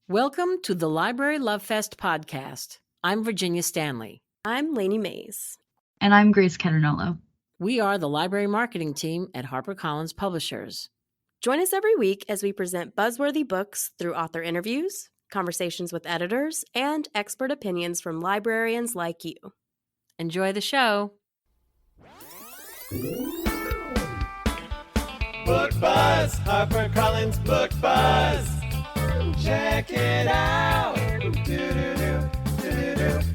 Welcome to the Library Love Fest podcast. I'm Virginia Stanley. I'm Lainey Mays. And I'm Grace Caternolo. We are the library marketing team at HarperCollins Publishers. Join us every week as we present buzzworthy books through author interviews, conversations with editors, and expert opinions from librarians like you. Enjoy the show. Book Buzz, HarperCollins Book Buzz. Check it out. Do-do-do,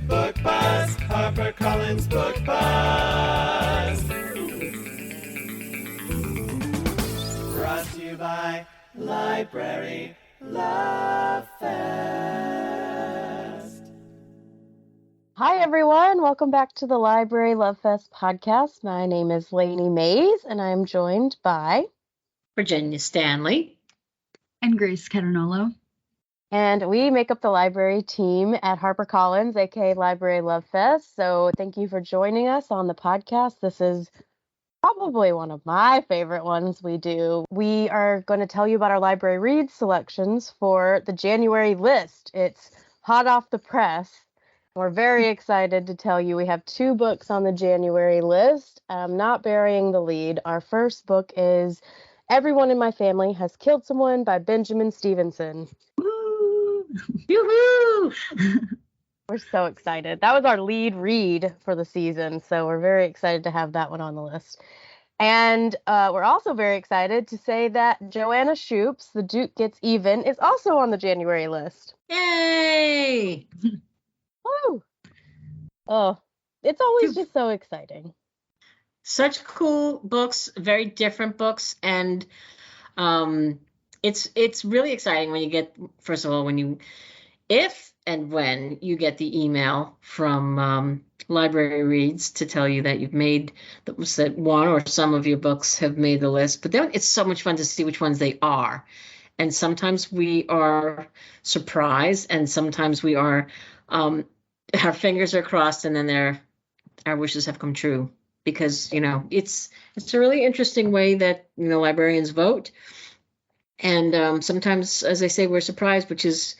Book Buzz, HarperCollins Book Buzz. Brought to you by Library Love Fest. Hi, everyone. Welcome back to the Library Love Fest podcast. My name is Lainey Mays, and I'm joined by Virginia Stanley and Grace Caternolo. And we make up the library team at HarperCollins, aka Library Love Fest. So thank you for joining us on the podcast. This is probably one of my favorite ones we do. We are going to tell you about our library reads selections for the January list. It's hot off the press. We're very excited to tell you we have 2 books on the January list. Not burying the lead. Our first book is Everyone in My Family Has Killed Someone by Benjamin Stevenson. Yoo-hoo! We're so excited. That was our lead read for the season, so we're very excited to have that one on the list. And we're also very excited to say that Joanna Shupe's The Duke Gets Even is also on the January list. Yay! Woo! Oh, it's always just so exciting. Such cool books, very different books, and it's really exciting when you get, first of all, if and when you get the email from Library Reads to tell you that you've made, that one or some of your books have made the list. But then it's so much fun to see which ones they are. And sometimes we are surprised, and sometimes we are, our fingers are crossed, and then our wishes have come true. Because, it's a really interesting way that, librarians vote. And sometimes, as I say, we're surprised, which is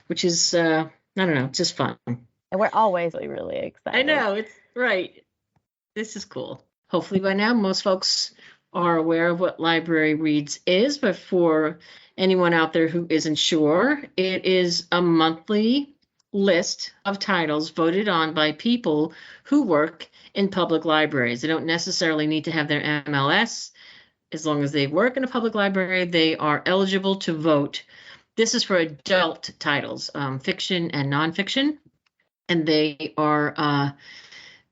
I don't know, just fun. And we're always really excited. I know, it's right. This is cool. Hopefully by now, most folks are aware of what Library Reads is, but for anyone out there who isn't sure, it is a monthly list of titles voted on by people who work in public libraries. They don't necessarily need to have their MLS. As long as they work in a public library, they are eligible to vote. This is for adult titles, fiction and nonfiction. And they are,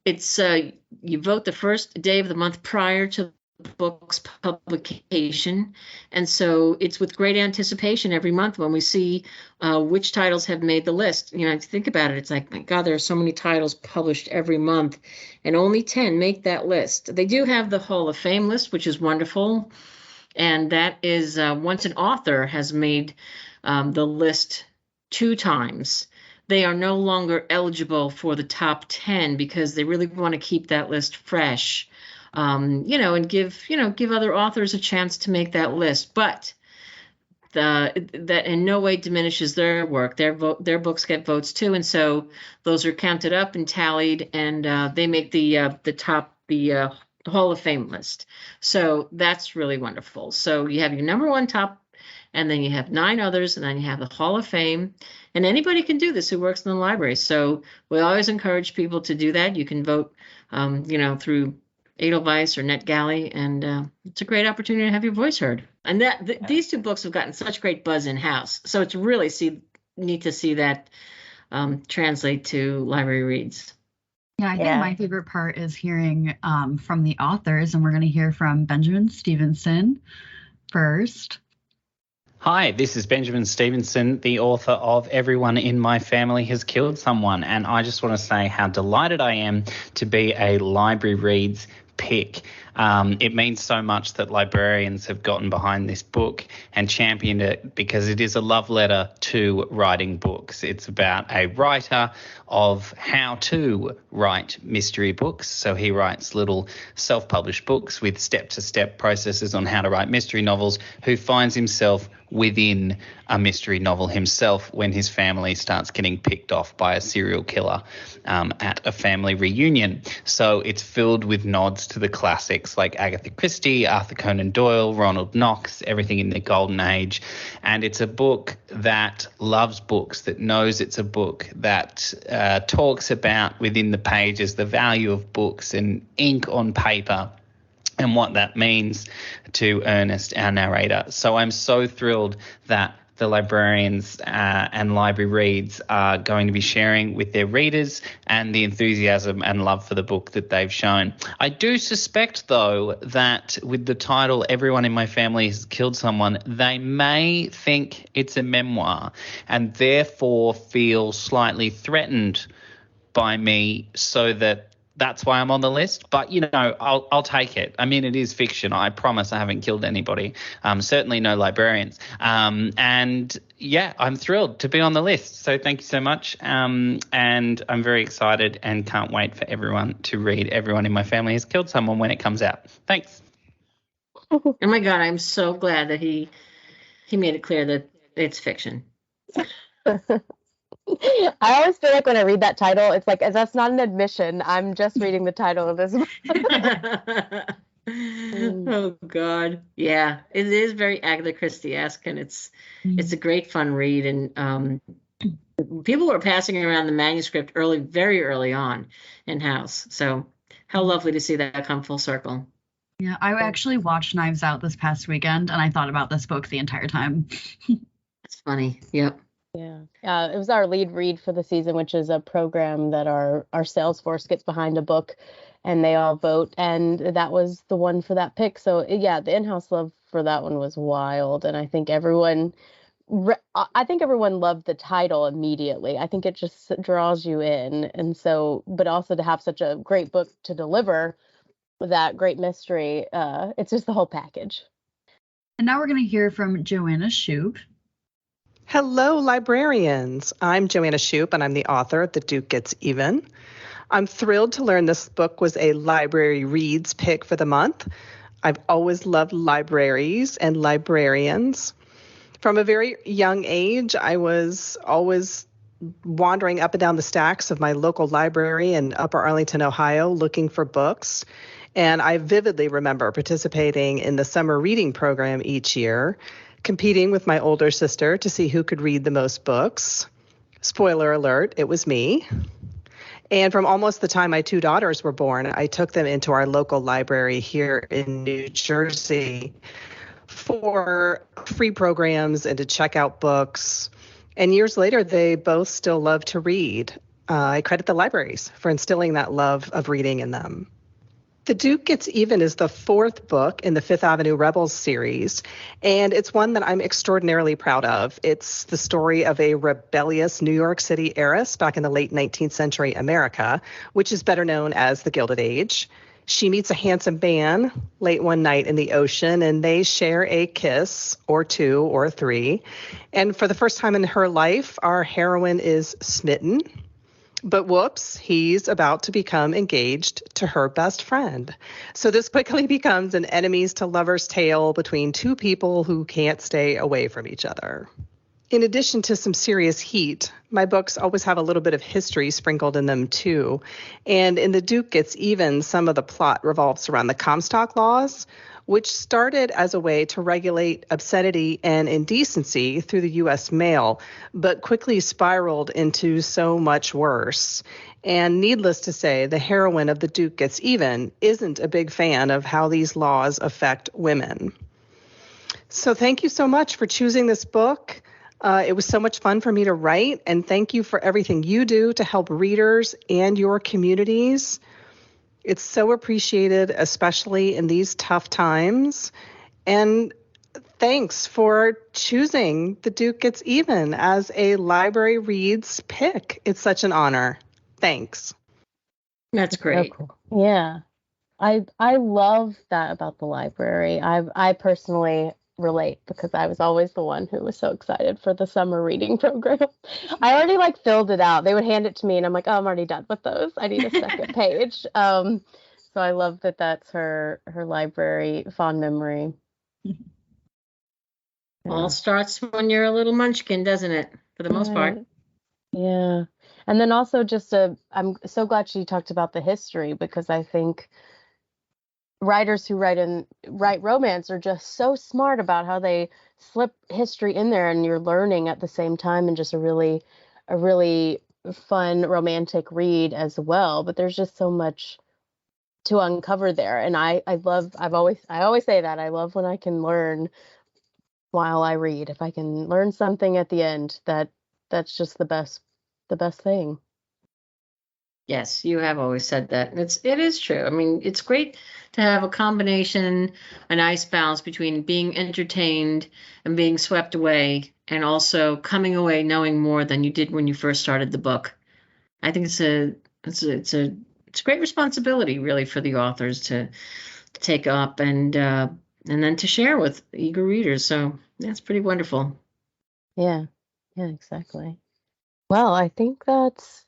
you vote the first day of the month prior to the book's publication. And so it's with great anticipation every month when we see which titles have made the list. Think about it. It's like, my God, there are so many titles published every month, and only 10 make that list. They do have the Hall of Fame list, which is wonderful. And that is once an author has made the list 2 times, they are no longer eligible for the top 10 because they really want to keep that list fresh. And give other authors a chance to make that list. But that in no way diminishes their work. Their books get votes too, and so those are counted up and tallied, and they make the Hall of Fame list. So that's really wonderful. So you have your number 1 top, and then you have 9 others, and then you have the Hall of Fame. And anybody can do this who works in the library. So we always encourage people to do that. You can vote, through Edelweiss or NetGalley, and it's a great opportunity to have your voice heard. And these 2 books have gotten such great buzz in-house, so it's really neat to see that translate to Library Reads. Yeah, I think my favorite part is hearing from the authors, and we're going to hear from Benjamin Stevenson first. Hi, this is Benjamin Stevenson, the author of Everyone in My Family Has Killed Someone, and I just want to say how delighted I am to be a Library Reads pick. It means so much that librarians have gotten behind this book and championed it because it is a love letter to writing books. It's about a writer of how to write mystery books. So he writes little self-published books with step-to-step processes on how to write mystery novels, who finds himself within a mystery novel himself when his family starts getting picked off by a serial killer at a family reunion. So it's filled with nods to the classics like Agatha Christie, Arthur Conan Doyle, Ronald Knox, everything in the golden age. And it's a book that loves books, that knows it's a book, that talks about within the pages the value of books and ink on paper and what that means to Ernest, our narrator. So I'm so thrilled that the librarians and Library Reads are going to be sharing with their readers and the enthusiasm and love for the book that they've shown. I do suspect, though, that with the title Everyone in My Family Has Killed Someone, they may think it's a memoir and therefore feel slightly threatened by me, so that's why I'm on the list. But, you know, I'll take it. I mean, it is fiction. I promise I haven't killed anybody. Certainly no librarians. And, yeah, I'm thrilled to be on the list. So thank you so much. And I'm very excited and can't wait for everyone to read Everyone in My Family Has Killed Someone when it comes out. Thanks. Oh my God, I'm so glad that he made it clear that it's fiction. I always feel like when I read that title, it's like, that's not an admission. I'm just reading the title of this book. Oh God, yeah, it is very Agatha Christie-esque, and it's a great fun read. And people were passing around the manuscript very early on in house. So how lovely to see that come full circle. Yeah, I actually watched Knives Out this past weekend, and I thought about this book the entire time. That's funny. Yep. Yeah. It was our lead read for the season, which is a program that our sales force gets behind a book and they all vote. And that was the one for that pick. So yeah, the in-house love for that one was wild. And I think everyone loved the title immediately. I think it just draws you in. And so, but also to have such a great book to deliver that great mystery, it's just the whole package. And now we're going to hear from Joanna Shupe. Hello, librarians. I'm Joanna Shupe, and I'm the author of The Duke Gets Even. I'm thrilled to learn this book was a Library Reads pick for the month. I've always loved libraries and librarians. From a very young age, I was always wandering up and down the stacks of my local library in Upper Arlington, Ohio, looking for books. And I vividly remember participating in the summer reading program each year, competing with my older sister to see who could read the most books. Spoiler alert, it was me. And from almost the time my two daughters were born, I took them into our local library here in New Jersey for free programs and to check out books. And years later, they both still love to read. I credit the libraries for instilling that love of reading in them. The Duke Gets Even is the fourth book in the Fifth Avenue Rebels series, and it's one that I'm extraordinarily proud of. It's the story of a rebellious New York City heiress back in the late 19th century America, which is better known as the Gilded Age. She meets a handsome man late one night in the ocean, and they share a kiss or two or three. And for the first time in her life, our heroine is smitten. But whoops, he's about to become engaged to her best friend. So this quickly becomes an enemies to lovers tale between two people who can't stay away from each other. In addition to some serious heat, my books always have a little bit of history sprinkled in them too. And in The Duke Gets Even, some of the plot revolves around the Comstock laws, which started as a way to regulate obscenity and indecency through the U.S. mail, but quickly spiraled into so much worse. And needless to say, the heroine of The Duke Gets Even isn't a big fan of how these laws affect women. So thank you so much for choosing this book. It was so much fun for me to write, and thank you for everything you do to help readers and your communities. It's so appreciated, especially in these tough times. And thanks for choosing The Duke Gets Even as a Library Reads pick. It's such an honor. Thanks. That's great. So cool. Yeah. I love that about the library. I personally relate because I was always the one who was so excited for the summer reading program. I already filled it out. They would hand it to me and I'm like, oh, I'm already done with those. I need a second page. So I love that that's her library fond memory. All starts when you're a little munchkin, doesn't it? For the most part. Right. Yeah. And then also I'm so glad she talked about the history, because I think writers who write romance are just so smart about how they slip history in there, and you're learning at the same time, and just a really fun romantic read as well. But there's just so much to uncover there, and I always say that I love when I can learn while I read. If I can learn something at the end, that's just the best thing. Yes, you have always said that. And it is true. I mean, it's great to have a combination, a nice balance between being entertained and being swept away, and also coming away knowing more than you did when you first started the book. I think it's a great responsibility, really, for the authors to take up and then to share with eager readers. So that's pretty wonderful. Yeah, exactly. Well, I think that's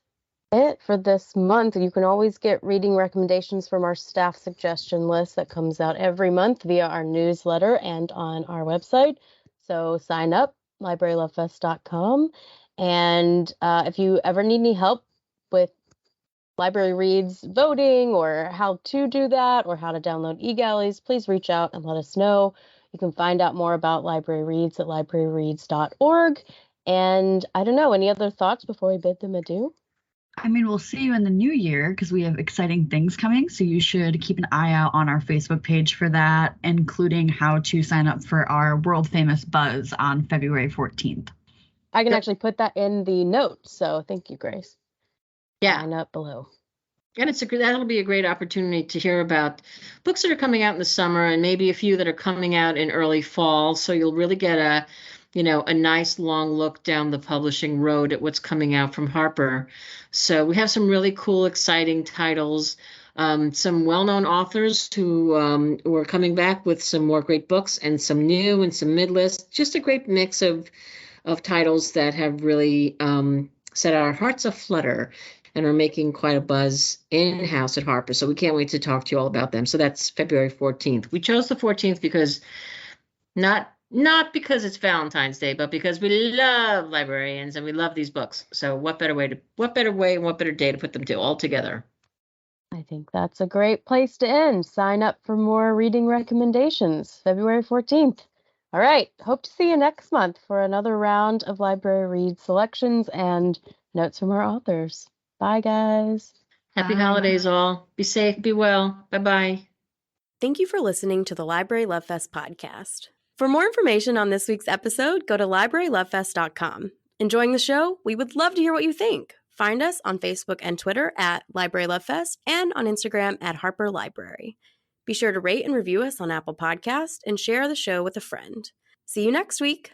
it for this month. You can always get reading recommendations from our staff suggestion list that comes out every month via our newsletter and on our website. So sign up, librarylovefest.com. And if you ever need any help with Library Reads voting, or how to do that, or how to download eGalleys, please reach out and let us know. You can find out more about Library Reads at libraryreads.org. And I don't know, any other thoughts before we bid them adieu? I mean, we'll see you in the new year because we have exciting things coming. So you should keep an eye out on our Facebook page for that, including how to sign up for our world famous buzz on February 14th. I can actually put that in the notes. So thank you, Grace. Yeah. Sign up below. And that'll be a great opportunity to hear about books that are coming out in the summer, and maybe a few that are coming out in early fall. So you'll really get a nice long look down the publishing road at what's coming out from Harper. So we have some really cool, exciting titles, some well-known authors who are coming back with some more great books, and some new and some mid-list. Just a great mix of titles that have really set our hearts aflutter and are making quite a buzz in-house at Harper. So we can't wait to talk to you all about them. So that's February 14th. We chose the 14th because not because it's Valentine's Day, but because we love librarians and we love these books. So what better way and what better day to put them all together? I think that's a great place to end. Sign up for more reading recommendations, February 14th. All right. Hope to see you next month for another round of Library Read selections and notes from our authors. Bye, guys. Happy Bye. holidays, all. Be safe, be well. Bye-bye. Thank you for listening to the Library Love Fest podcast. For more information on this week's episode, go to librarylovefest.com. Enjoying the show? We would love to hear what you think. Find us on Facebook and Twitter at Library Love Fest, and on Instagram at Harper Library. Be sure to rate and review us on Apple Podcasts and share the show with a friend. See you next week.